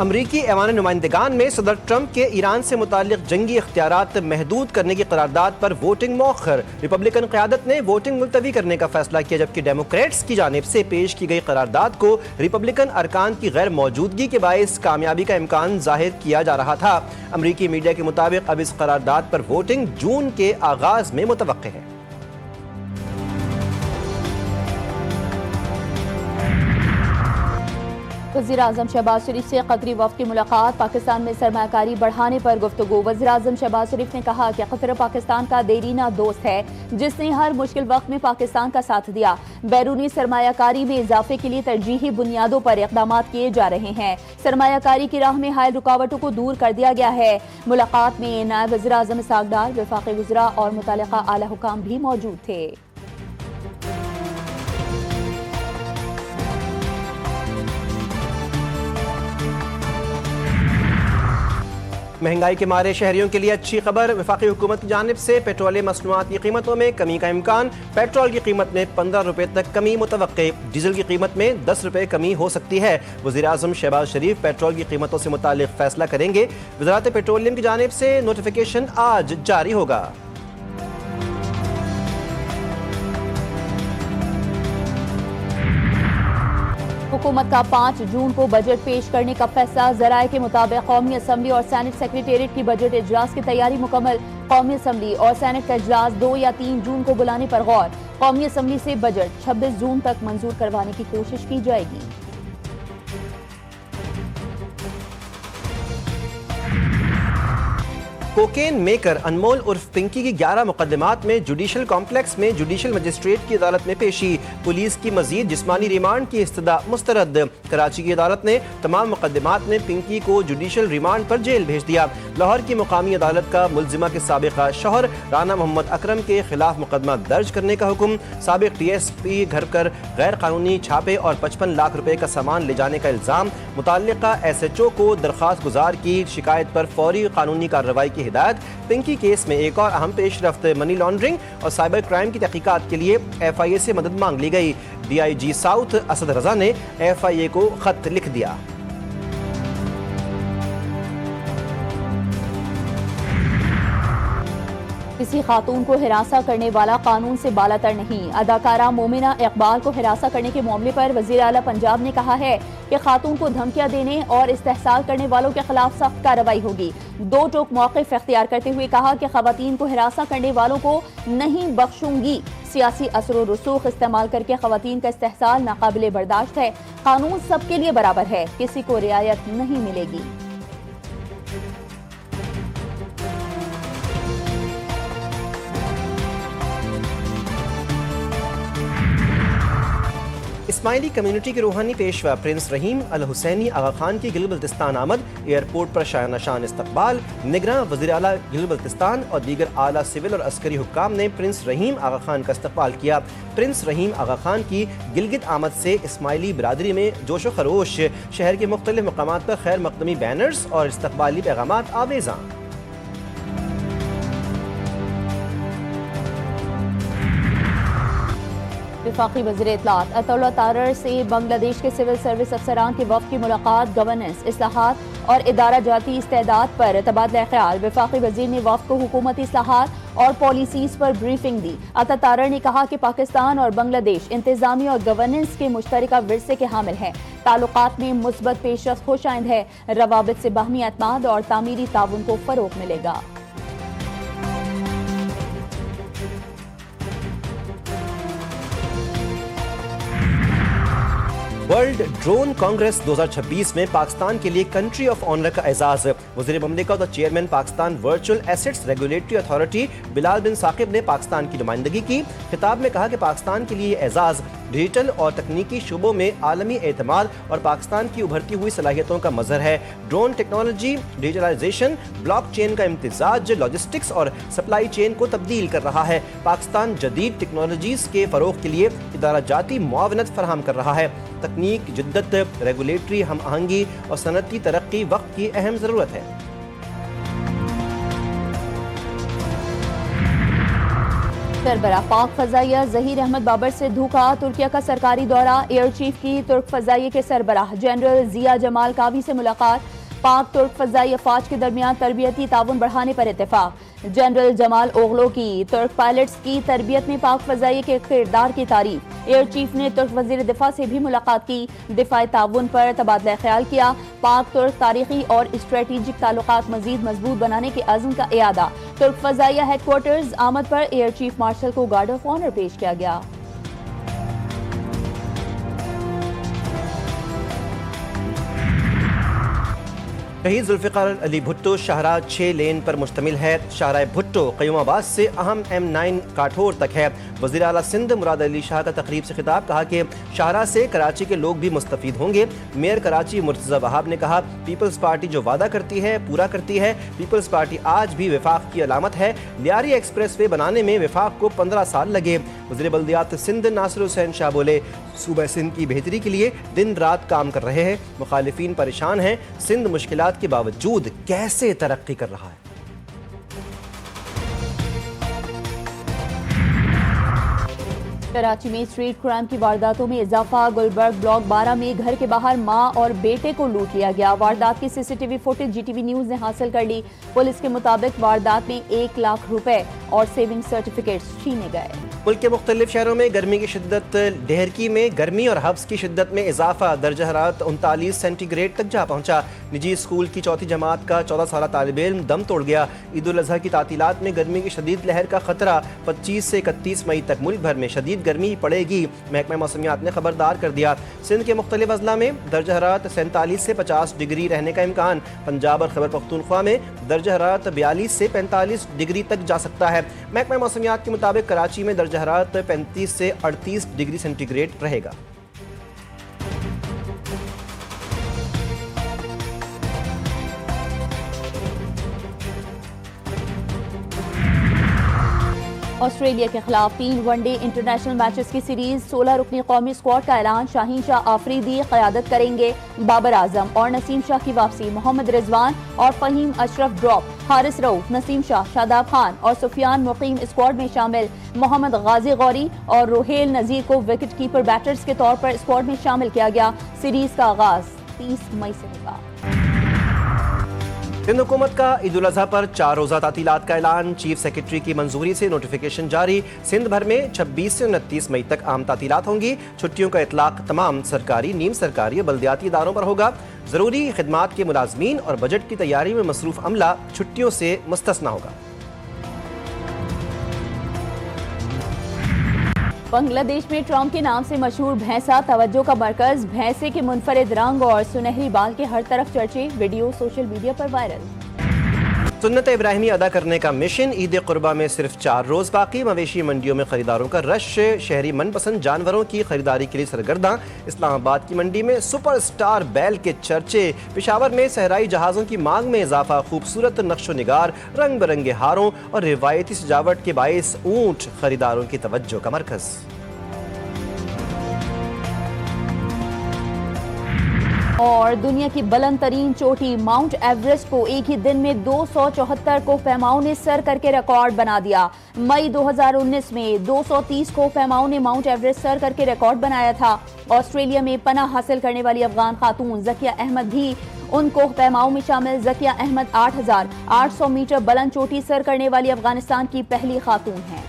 امریکی ایوان نمائندگان میں صدر ٹرمپ کے ایران سے متعلق جنگی اختیارات محدود کرنے کی قرارداد پر ووٹنگ مؤخر۔ ریپبلکن قیادت نے ووٹنگ ملتوی کرنے کا فیصلہ کیا، جبکہ ڈیموکریٹس کی جانب سے پیش کی گئی قرارداد کو ریپبلکن ارکان کی غیر موجودگی کے باعث کامیابی کا امکان ظاہر کیا جا رہا تھا۔ امریکی میڈیا کے مطابق اب اس قرارداد پر ووٹنگ جون کے آغاز میں متوقع ہے۔ وزیراعظم شہباز شریف سے قطری وفد کی ملاقات، پاکستان میں سرمایہ کاری بڑھانے پر گفتگو۔ وزیراعظم شہباز شریف نے کہا کہ قطر پاکستان کا دیرینہ دوست ہے جس نے ہر مشکل وقت میں پاکستان کا ساتھ دیا۔ بیرونی سرمایہ کاری میں اضافے کے لیے ترجیحی بنیادوں پر اقدامات کیے جا رہے ہیں۔ سرمایہ کاری کی راہ میں حائل رکاوٹوں کو دور کر دیا گیا ہے۔ ملاقات میں نائب وزیراعظم اسحاق ڈار، وفاقی وزراء اور متعلقہ اعلی حکام بھی موجود تھے۔ مہنگائی کے مارے شہریوں کے لیے اچھی خبر، وفاقی حکومت کی جانب سے پیٹرولیم مصنوعات کی قیمتوں میں کمی کا امکان۔ پیٹرول کی قیمت میں 15 روپے تک کمی متوقع، ڈیزل کی قیمت میں 10 روپے کمی ہو سکتی ہے۔ وزیراعظم شہباز شریف پیٹرول کی قیمتوں سے متعلق فیصلہ کریں گے۔ وزارت پیٹرولیم کی جانب سے نوٹیفیکیشن آج جاری ہوگا۔ حکومت کا 5 جون کو بجٹ پیش کرنے کا فیصلہ، ذرائع کے مطابق قومی اسمبلی اور سینٹ سیکریٹریٹ کی بجٹ اجلاس کی تیاری مکمل۔ قومی اسمبلی اور سینٹ کا اجلاس 2 یا 3 جون کو بلانے پر غور۔ قومی اسمبلی سے بجٹ 26 جون تک منظور کروانے کی کوشش کی جائے گی۔ کوکین میکر انمول عرف پنکی کی 11 مقدمات میں جوڈیشل کمپلیکس میں جوڈیشل مجسٹریٹ کی عدالت میں پیشی۔ پولیس کی مزید جسمانی ریمانڈ کی استدعا مسترد۔ کراچی کی عدالت نے تمام مقدمات میں پنکی کو جوڈیشل ریمانڈ پر جیل بھیج دیا۔ لاہور کی مقامی عدالت کا ملزمہ کے سابقہ شوہر رانا محمد اکرم کے خلاف مقدمہ درج کرنے کا حکم۔ سابق ٹی ایس پی گھر پر غیر قانونی چھاپے اور 55 لاکھ روپے کا سامان لے جانے کا الزام۔ متعلقہ ایس ایچ او کو درخواست گزار کی شکایت پر فوری قانونی کارروائی کی ہدایت۔ پنکی کیس میں ایک اور اہم پیش رفت منی لانڈرنگ اور سائبر کرائم کی تحقیقات کے لیے ایف آئی اے سے مدد مانگ لی گئی۔ D I G south Asad Raza نے ایف آئی اے کو خط لکھ دیا۔ کسی خاتون کو ہراساں کرنے والا قانون سے بالاتر نہیں۔ اداکارہ مومنہ اقبال کو ہراساں کرنے کے معاملے پر وزیر اعلیٰ پنجاب نے کہا ہے کہ خاتون کو دھمکیاں دینے اور استحصال کرنے والوں کے خلاف سخت کارروائی ہوگی۔ دو ٹوک موقف اختیار کرتے ہوئے کہا کہ خواتین کو ہراساں کرنے والوں کو نہیں بخشوں گی۔ سیاسی اثر و رسوخ استعمال کر کے خواتین کا استحصال ناقابل برداشت ہے۔ قانون سب کے لیے برابر ہے، کسی کو رعایت نہیں ملے گی۔ اسماعیلی کمیونٹی کے روحانی پیشوا پرنس رحیم الحسینی آغا خان کی گلگت بلتستان آمد۔ ایئرپورٹ پر شایانہ شان استقبال۔ نگراں وزیر اعلیٰ گلگت بلتستان اور دیگر اعلیٰ سول اور عسکری حکام نے پرنس رحیم آغا خان کا استقبال کیا۔ پرنس رحیم آغا خان کی گلگت آمد سے اسماعیلی برادری میں جوش و خروش۔ شہر کے مختلف مقامات پر خیر مقدمی بینرز اور استقبالی پیغامات آویزاں۔ وفاقی وزیر اطلاعات عطا اللہ تارڑ سے بنگلہ دیش کے سول سروس افسران کے وفد کی ملاقات، گورننس، اصلاحات اور ادارہ جاتی استعداد پر تبادلہ خیال۔ وفاقی وزیر نے وفد کو حکومتی اصلاحات اور پالیسیز پر بریفنگ دی۔ عطا تارڑ نے کہا کہ پاکستان اور بنگلہ دیش انتظامی اور گورننس کے مشترکہ ورثے کے حامل ہیں۔ تعلقات میں مثبت پیش رفت خوش آئند ہے۔ روابط سے باہمی اعتماد اور تعمیری تعاون کو فروغ ملے گا۔ ورلڈ ڈرون کانگریس 2026 میں پاکستان کے لیے کنٹری آف آنر کا اعزاز۔ وزیر مملکت اور chairman Pakistan virtual assets regulatory authority Bilal bin Saqib نے پاکستان کی نمائندگی کی۔ خطاب میں کہا کہ پاکستان کے لیے یہ اعزاز ڈیجیٹل اور تکنیکی شعبوں میں عالمی اعتماد اور پاکستان کی ابھرتی ہوئی صلاحیتوں کا مظہر ہے۔ Drone technology digitalization, blockchain کا امتزاج لاجسٹکس اور سپلائی چین کو تبدیل کر رہا ہے۔ پاکستان جدید ٹیکنالوجیز کے فروغ کے لیے ادارہ جاتی معاونت فراہم کر رہا ہے۔ تکنیک جدت، ریگولیٹری ہم آہنگی اور صنعتی ترقی وقت کی اہم ضرورت ہے۔ سربراہ پاک فضائیہ ظہیر احمد بابر سے دھوکا، ترکیہ کا سرکاری دورہ، ایئر چیف کی ترک فضائیہ کے سربراہ جنرل ضیاء جمال کاوی سے ملاقات۔ پاک ترک فضائی افواج کے درمیان تربیتی تعاون بڑھانے پر اتفاق۔ جنرل جمال اوغلو کی ترک پائلٹس کی تربیت میں پاک فضائیہ کے کردار کی تعریف۔ ایئر چیف نے ترک وزیر دفاع سے بھی ملاقات کی، دفاعی تعاون پر تبادلہ خیال کیا۔ پاک ترک تاریخی اور اسٹریٹجک تعلقات مزید مضبوط بنانے کے عزم کا اعادہ۔ ترک فضائیہ ہیڈ کوارٹرز آمد پر ایئر چیف مارشل کو گارڈ آف آنر پیش کیا گیا۔ شہید ذوالفقار علی بھٹو شاہراہ 6 لین پر مشتمل ہے۔ شاہراہ بھٹو قیوم آباد سے اہم M9 کاٹھور تک ہے۔ وزیر اعلیٰ سندھ مراد علی شاہ کا تقریب سے خطاب، کہا کہ شاہراہ سے کراچی کے لوگ بھی مستفید ہوں گے۔ میئر کراچی مرتضی وہاب نے کہا، پیپلز پارٹی جو وعدہ کرتی ہے پورا کرتی ہے۔ پیپلز پارٹی آج بھی وفاق کی علامت ہے۔ لیاری ایکسپریس وے بنانے میں وفاق کو 15 سال لگے۔ وزیر بلدیات سندھ ناصر حسین شاہ بولے، صوبہ سندھ کی بہتری کے لیے دن رات کام کر رہے ہیں، مخالفین پریشان ہیں، سندھ مشکلات کے باوجود کیسے ترقی کر رہا ہے۔ کراچی میں اسٹریٹ کرائم کی وارداتوں میں اضافہ۔ گلبرگ بلاک 12 میں گھر کے باہر ماں اور بیٹے کو لوٹ لیا گیا۔ واردات کی C C T V footage G T V news نے حاصل کر لی۔ پولیس کے مطابق واردات میں 1 لاکھ روپے اور سیونگ سرٹیفکیٹس چھینے گئے۔ ملک کے مختلف شہروں میں گرمی کی شدت۔ ڈہرکی میں گرمی اور حبس کی شدت میں اضافہ، درجہ حرارت 39 سینٹی گریڈ تک جا پہنچا۔ نجی اسکول کی چوتھی جماعت کا 14 سالہ طالب علم دم توڑ گیا۔ عید الاضحیٰ کی تعطیلات میں گرمی کی شدید لہر کا خطرہ، 25 سے 31 مئی تک ملک بھر میں شدید گرمی پڑے گی، محکمہ موسمیات نے خبردار کر دیا۔ سندھ کے مختلف اضلاع میں درجہ حرارت 47 سے 50 ڈگری رہنے کا امکان۔ پنجاب اور خیبر پختونخوا میں درجہ حرارت 42 سے 45 ڈگری تک جا سکتا ہے۔ محکمہ موسمیات کے مطابق کراچی میں درجہ حرارت 35 سے 38 ڈگری سینٹی گریڈ رہے گا۔ آسٹریلیا کے خلاف 3 ون ڈے انٹرنیشنل میچز کی سیریز، 16 رکنی قومی اسکواڈ کا اعلان۔ شاہین شاہ آفریدی قیادت کریں گے، بابر اعظم اور نسیم شاہ کی واپسی، محمد رضوان اور فہیم اشرف ڈراپ، حارث رؤوف، نسیم شاہ، شاداب خان اور سفیان مقیم اسکواڈ میں شامل۔ محمد غازی غوری اور روہیل نذیر کو وکٹ کیپر بیٹرز کے طور پر اسکواڈ میں شامل کیا گیا۔ سیریز کا آغاز 30 مئی سے ہوگا۔ سندھ حکومت کا عید الاضحیٰ پر 4 روزہ تعطیلات کا اعلان، چیف سیکرٹری کی منظوری سے نوٹیفیکیشن جاری۔ سندھ بھر میں 26 سے 29 مئی تک عام تعطیلات ہوں گی۔ چھٹیوں کا اطلاق تمام سرکاری، نیم سرکاری اور بلدیاتی اداروں پر ہوگا۔ ضروری خدمات کے ملازمین اور بجٹ کی تیاری میں مصروف عملہ چھٹیوں سے مستثنیٰ ہوگا۔ بنگلہ دیش میں ٹرمپ کے نام سے مشہور بھینسا توجہ کا مرکز، بھینسے کے منفرد رنگ اور سنہری بال کے ہر طرف چرچے، ویڈیو سوشل میڈیا پر وائرل۔ سنت ابراہیمی ادا کرنے کا مشن، عید قربہ میں صرف 4 روز باقی۔ مویشی منڈیوں میں خریداروں کا رش، شہری من پسند جانوروں کی خریداری کے لیے سرگرداں۔ اسلام آباد کی منڈی میں سپر سٹار بیل کے چرچے۔ پشاور میں صحرائی جہازوں کی مانگ میں اضافہ، خوبصورت نقش و نگار، رنگ برنگے ہاروں اور روایتی سجاوٹ کے باعث اونٹ خریداروں کی توجہ کا مرکز۔ اور دنیا کی بلند ترین چوٹی ماؤنٹ ایوریسٹ کو ایک ہی دن میں 274 کوہ پیماؤں نے سر کر کے ریکارڈ بنا دیا۔ مئی 2019 میں 230 کوہ پیماؤں نے ماؤنٹ ایوریسٹ سر کر کے ریکارڈ بنایا تھا۔ آسٹریلیا میں پناہ حاصل کرنے والی افغان خاتون ذکیہ احمد بھی ان کوہ پیماؤں میں شامل۔ ذکیہ احمد 8800 میٹر بلند چوٹی سر کرنے والی افغانستان کی پہلی خاتون ہیں۔